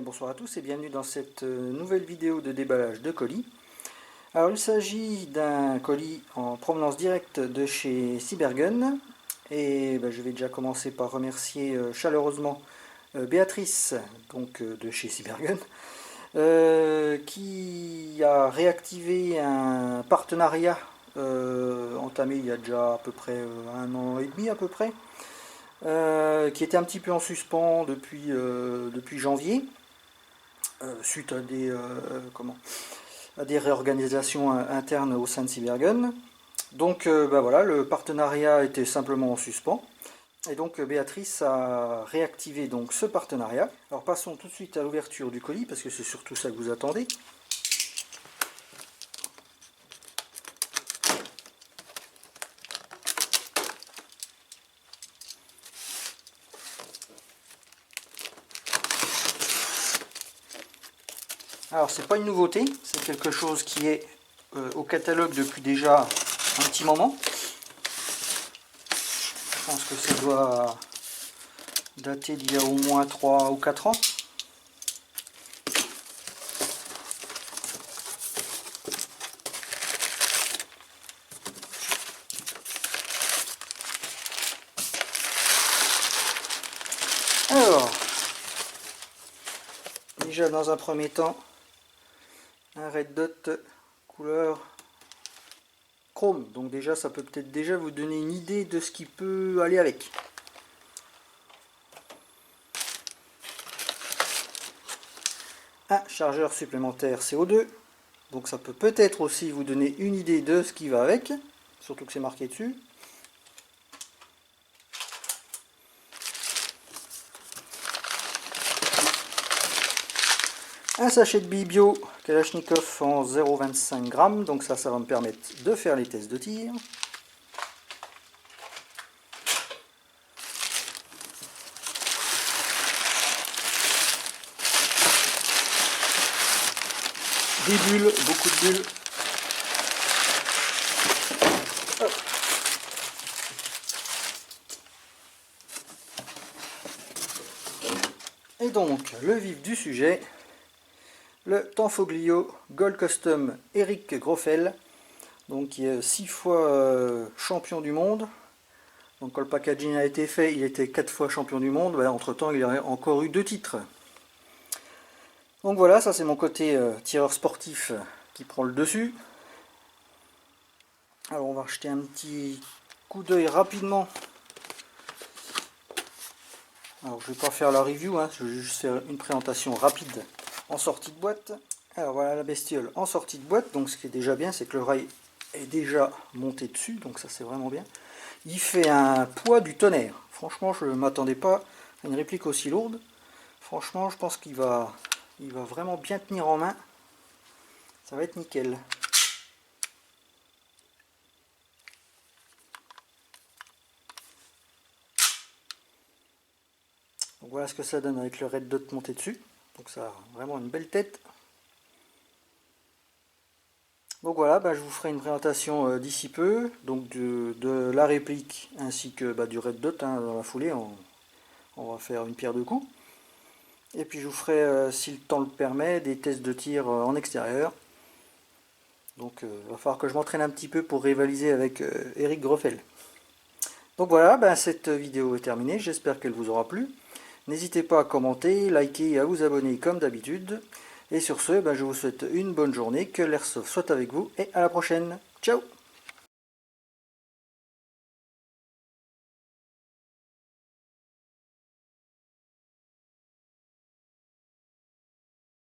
bonsoir à tous et bienvenue dans cette nouvelle vidéo de déballage de colis. Alors il s'agit d'un colis en provenance directe de chez Cybergun et je vais déjà commencer par remercier chaleureusement Béatrice de chez Cybergun qui a réactivé un partenariat entamé il y a déjà à peu près 1 an et demi à peu près. Qui était un petit peu en suspens depuis janvier, suite à des réorganisations internes au sein de Cybergun. Donc voilà, le partenariat était simplement en suspens. Et donc Béatrice a réactivé donc ce partenariat. Alors passons tout de suite à l'ouverture du colis, parce que c'est surtout ça que vous attendez. Alors c'est pas une nouveauté, c'est quelque chose qui est au catalogue depuis déjà un petit moment. Je pense que ça doit dater d'il y a au moins 3 ou 4 ans. Alors, déjà dans un premier temps, un Red Dot couleur chrome, donc déjà ça peut peut-être déjà vous donner une idée de ce qui peut aller avec. Un chargeur supplémentaire CO2, donc ça peut peut-être aussi vous donner une idée de ce qui va avec, surtout que c'est marqué dessus. Un sachet de billes bio Kalachnikov en 0,25 g, donc ça va me permettre de faire les tests de tir. Des bulles, beaucoup de bulles. Hop. Et donc, le vif du sujet, le Tanfoglio Gold Custom Eric Groffel, donc qui est 6 fois champion du monde. Donc quand le packaging a été fait, il était 4 fois champion du monde. Entre temps, il a encore eu 2 titres. Donc voilà, ça c'est mon côté tireur sportif qui prend le dessus. Alors on va jeter un petit coup d'œil rapidement. Alors je ne vais pas faire la review, je vais juste faire une présentation rapide en sortie de boîte. Alors voilà la bestiole en sortie de boîte. Donc ce qui est déjà bien, c'est que le rail est déjà monté dessus, donc ça c'est vraiment bien. Il fait un poids du tonnerre. Franchement, je ne m'attendais pas à une réplique aussi lourde. Franchement, je pense qu'il va vraiment bien tenir en main. Ça va être nickel. Donc voilà ce que ça donne avec le Red Dot monté dessus. Donc ça a vraiment une belle tête. Donc voilà, je vous ferai une présentation d'ici peu, donc de la réplique ainsi que du Red Dot. Dans la foulée, on va faire une pierre deux coups. Et puis je vous ferai, si le temps le permet, des tests de tir en extérieur. Donc il va falloir que je m'entraîne un petit peu pour rivaliser avec Eric Groffel. Donc voilà, cette vidéo est terminée, j'espère qu'elle vous aura plu. N'hésitez pas à commenter, liker et à vous abonner comme d'habitude. Et sur ce, je vous souhaite une bonne journée, que l'airsoft soit avec vous et à la prochaine. Ciao!